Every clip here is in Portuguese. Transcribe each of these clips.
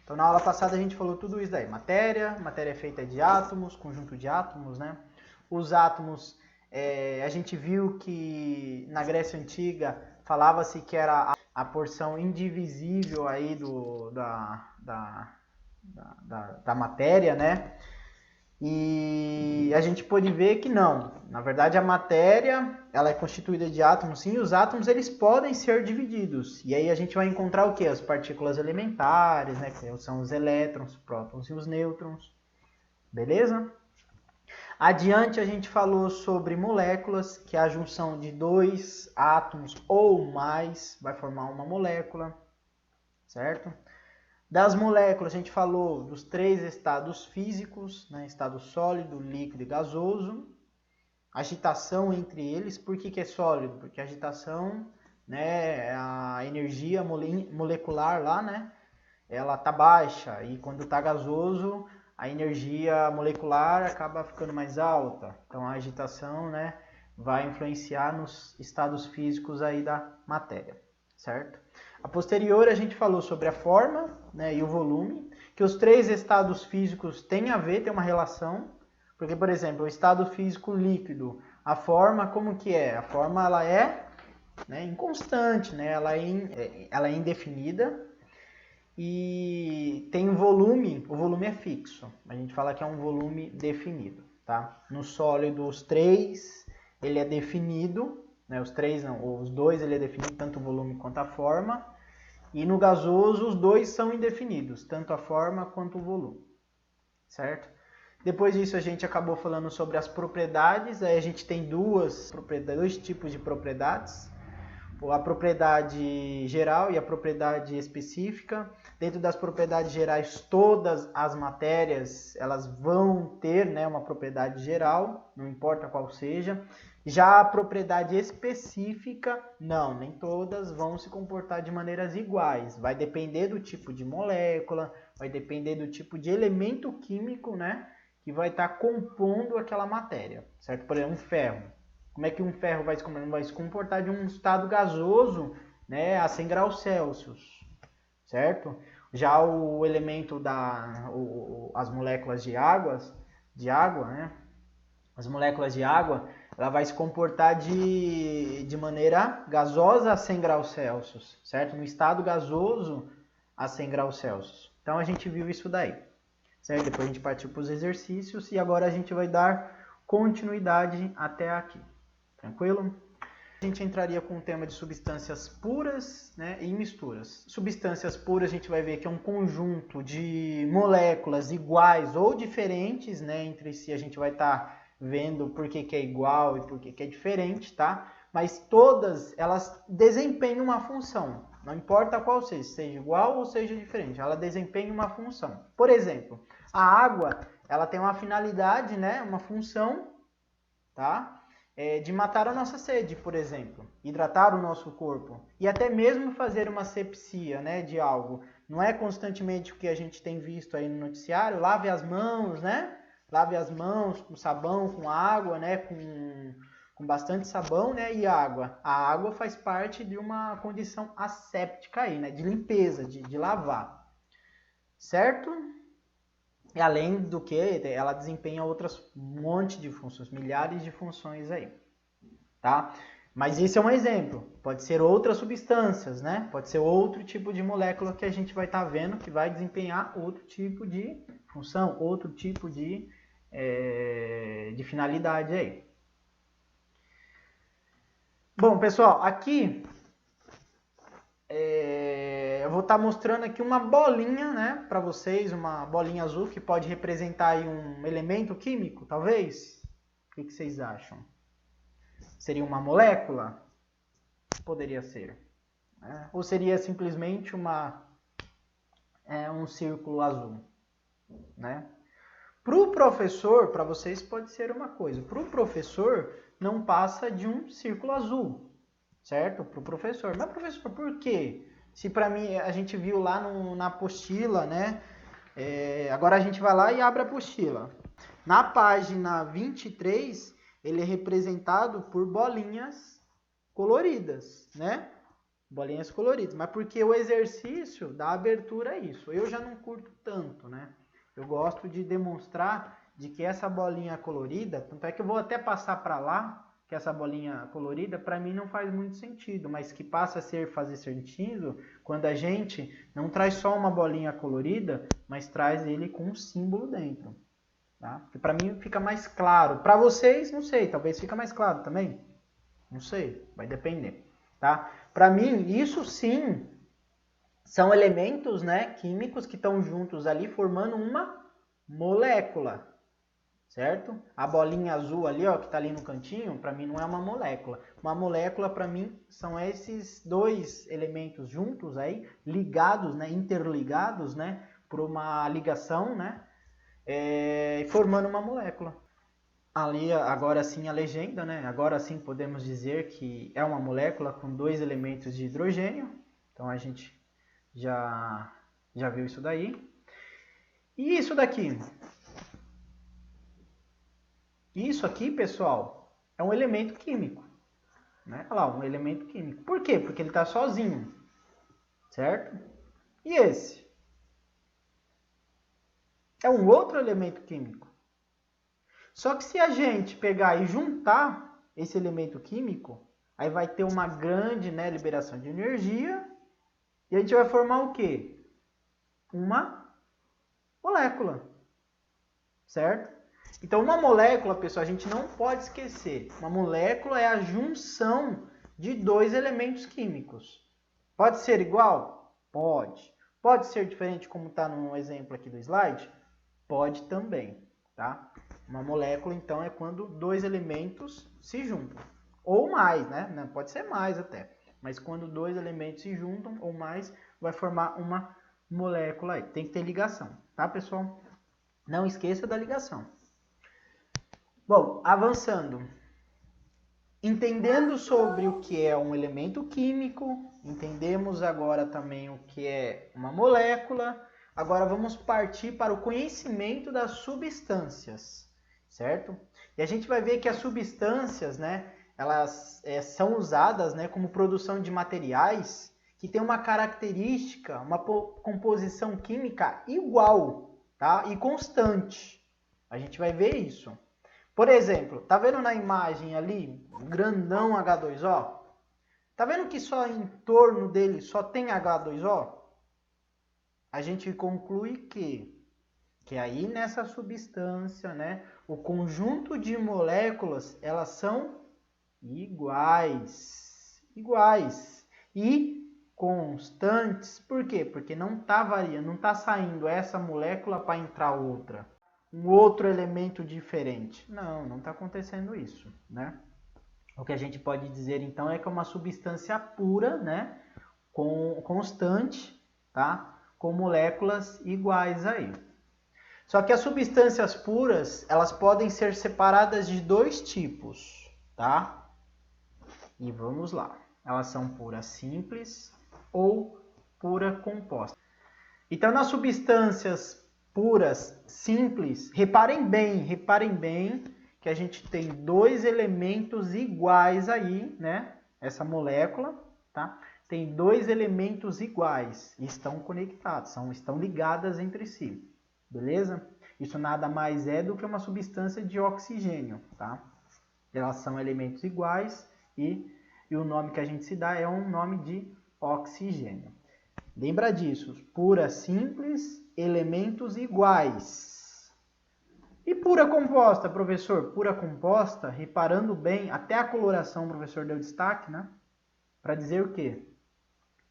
Então, na aula passada a gente falou tudo isso daí. Matéria é feita de átomos, conjunto de átomos, né? Os átomos, a gente viu que na Grécia Antiga falava-se que era a porção indivisível aí da matéria, né? E a gente pôde ver que não. Na verdade, a matéria ela é constituída de átomos, sim, e os átomos eles podem ser divididos. E aí a gente vai encontrar o quê? As partículas elementares, né? Que são os elétrons, os prótons e os nêutrons. Beleza? Adiante a gente falou sobre moléculas, que é a junção de dois átomos ou mais vai formar uma molécula, certo? Das moléculas, a gente falou dos 3 estados físicos, né? Estado sólido, líquido e gasoso. Agitação entre eles, por que é sólido? Porque a agitação, né, a energia molecular lá, né, ela tá baixa, e quando tá gasoso, a energia molecular acaba ficando mais alta. Então a agitação, né, vai influenciar nos estados físicos aí da matéria, certo? A posterior a gente falou sobre a forma, né, e o volume, que os 3 estados físicos têm a ver, tem uma relação, porque, por exemplo, o estado físico líquido, a forma como que é? A forma ela é, né, inconstante, né, ela é indefinida, e tem o volume é fixo, a gente fala que é um volume definido, tá? No sólido, os 3, ele é definido, né, os 3 não, os 2 ele é definido, tanto o volume quanto a forma, e no gasoso os 2 são indefinidos, tanto a forma quanto o volume, certo? Depois disso a gente acabou falando sobre as propriedades, aí a gente tem dois tipos de propriedades, a propriedade geral e a propriedade específica. Dentro das propriedades gerais, todas as matérias elas vão ter, né, uma propriedade geral, não importa qual seja. Já a propriedade específica, não, nem todas vão se comportar de maneiras iguais. Vai depender do tipo de molécula, vai depender do tipo de elemento químico, né, que vai estar compondo aquela matéria, certo? Por exemplo, um ferro. Como é que um ferro vai se comportar de um estado gasoso, né, a 100 graus Celsius, certo? Já o elemento as moléculas de água, né, as moléculas de água, ela vai se comportar de maneira gasosa a 100 graus Celsius, certo? No estado gasoso a 100 graus Celsius. Então a gente viu isso daí, certo? Depois a gente partiu para os exercícios e agora a gente vai dar continuidade até aqui. Tranquilo? A gente entraria com o tema de substâncias puras, né, e misturas. Substâncias puras a gente vai ver que é um conjunto de moléculas iguais ou diferentes, né, entre si. A gente vai estar vendo por que é igual e por que é diferente, tá? Mas todas elas desempenham uma função. Não importa qual seja igual ou seja diferente, ela desempenha uma função. Por exemplo, a água, ela tem uma finalidade, né, uma função, tá? De matar a nossa sede, por exemplo, hidratar o nosso corpo e até mesmo fazer uma asepsia, né, de algo. Não é constantemente o que a gente tem visto aí no noticiário, lave as mãos, né? Lave as mãos com sabão, com água, né, com bastante sabão, né, e água. A água faz parte de uma condição asséptica aí, né, de limpeza, de lavar. Certo? E além do que, ela desempenha um monte de funções, milhares de funções aí, tá? Mas esse é um exemplo, pode ser outras substâncias, né? Pode ser outro tipo de molécula que a gente vai estar vendo que vai desempenhar outro tipo de função, outro tipo de finalidade aí. Bom, pessoal, aqui eu vou estar mostrando aqui uma bolinha, né, para vocês, uma bolinha azul que pode representar aí um elemento químico, talvez? O que vocês acham? Seria uma molécula? Poderia ser. Né? Ou seria simplesmente um círculo azul? Né? Para o professor, para vocês pode ser uma coisa. Para o professor, não passa de um círculo azul, certo? Para o professor. Mas, professor, por quê? Se para mim, a gente viu lá na apostila, né? Agora a gente vai lá e abre a apostila. Na página 23, ele é representado por bolinhas coloridas, né? bolinhas coloridas, mas porque o exercício dá abertura a isso. Eu já não curto tanto, né? Eu gosto de demonstrar de que essa bolinha colorida, tanto é que eu vou até passar para lá, que essa bolinha colorida para mim não faz muito sentido, mas que passa a fazer sentido quando a gente não traz só uma bolinha colorida, mas traz ele com um símbolo dentro, tá? Porque para mim fica mais claro. Para vocês, não sei, talvez fica mais claro também. Não sei, vai depender, tá? Para mim, isso sim são elementos, né, químicos que estão juntos ali formando uma molécula, certo? A bolinha azul ali, ó, que está ali no cantinho, para mim não é uma molécula. Uma molécula para mim são esses dois elementos juntos aí, ligados, né, interligados, né, por uma ligação, né, formando uma molécula. Ali, agora sim, a legenda, né? Agora sim podemos dizer que é uma molécula com 2 elementos de hidrogênio. Então a gente já viu isso daí. E isso daqui? Isso aqui, pessoal, é um elemento químico, né? Olha lá, um elemento químico. Por quê? Porque ele está sozinho, certo? E esse? É um outro elemento químico. Só que se a gente pegar e juntar esse elemento químico, aí vai ter uma grande, né, liberação de energia e a gente vai formar o quê? Uma molécula, certo? Então, uma molécula, pessoal, a gente não pode esquecer. Uma molécula é a junção de 2 elementos químicos. Pode ser igual? Pode. Pode ser diferente, como está no exemplo aqui do slide? Pode também, tá? Uma molécula, então, é quando 2 elementos se juntam. Ou mais, né? Pode ser mais até. Mas quando 2 elementos se juntam ou mais, vai formar uma molécula aí. Tem que ter ligação, tá, pessoal? Não esqueça da ligação. Bom, avançando. Entendendo sobre o que é um elemento químico, entendemos agora também o que é uma molécula. Agora vamos partir para o conhecimento das substâncias, certo? E a gente vai ver que as substâncias, né, elas são usadas, né, como produção de materiais que tem uma característica, uma composição química igual, tá? E constante. A gente vai ver isso. Por exemplo, tá vendo na imagem ali, grandão H2O? Tá vendo que só em torno dele só tem H2O? A gente conclui que aí nessa substância, né, o conjunto de moléculas, elas são iguais e constantes. Por quê? Porque não está variando, não está saindo essa molécula para entrar outra, um outro elemento diferente. Não está acontecendo isso, né? O que a gente pode dizer então é que é uma substância pura, né, constante, tá? Com moléculas iguais aí. Só que as substâncias puras, elas podem ser separadas de 2 tipos, tá? E vamos lá. Elas são pura simples ou pura composta. Então, nas substâncias puras simples, reparem bem que a gente tem 2 elementos iguais aí, né? Essa molécula, tá? Tem 2 elementos iguais e estão conectados, estão ligadas entre si, beleza? Isso nada mais é do que uma substância de oxigênio, tá? Elas são elementos iguais e o nome que a gente se dá é um nome de oxigênio. Lembra disso, pura simples, elementos iguais. E pura composta, professor? Pura composta, reparando bem, até a coloração o professor deu destaque, né? Para dizer o quê?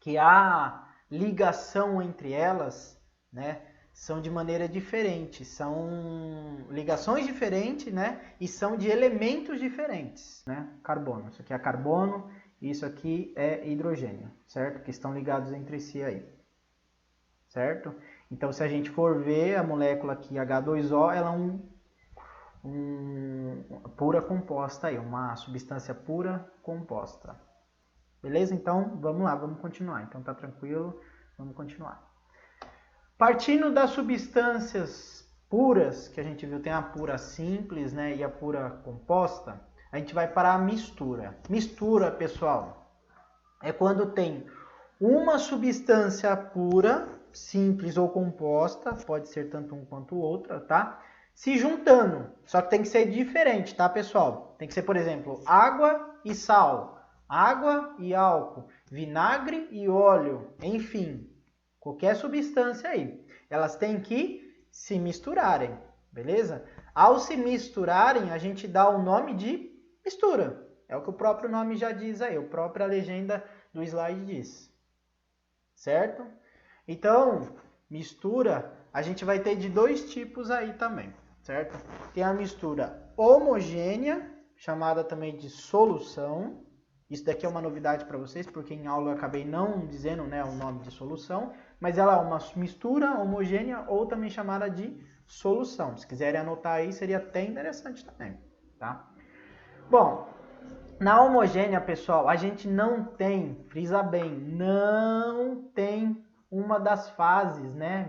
Que a ligação entre elas, né, são de maneira diferente, são ligações diferentes, né, e são de elementos diferentes, né? Carbono, isso aqui é carbono, isso aqui é hidrogênio, certo? Que estão ligados entre si aí, certo? Então, se a gente for ver a molécula aqui, H2O, ela é pura composta aí, uma substância pura composta. Beleza? Então, vamos lá, vamos continuar. Então, tá tranquilo, vamos continuar. Partindo das substâncias puras, que a gente viu, tem a pura simples, né, e a pura composta, a gente vai para a mistura. Mistura, pessoal, é quando tem uma substância pura, simples ou composta, pode ser tanto um quanto outra, tá? Se juntando, só que tem que ser diferente, tá, pessoal? Tem que ser, por exemplo, água e sal, água e álcool, vinagre e óleo, enfim, qualquer substância aí. Elas têm que se misturarem, beleza? Ao se misturarem, a gente dá o nome de mistura. É o que o próprio nome já diz aí, a própria legenda do slide diz. Certo? Então, mistura, a gente vai ter de dois tipos aí também, certo? Tem a mistura homogênea, chamada também de solução. Isso daqui é uma novidade para vocês, porque em aula eu acabei não dizendo, né, o nome de solução, mas ela é uma mistura homogênea ou também chamada de solução. Se quiserem anotar aí, seria até interessante também, tá? Bom, na homogênea, pessoal, a gente não tem, frisa bem, não tem uma das fases, né,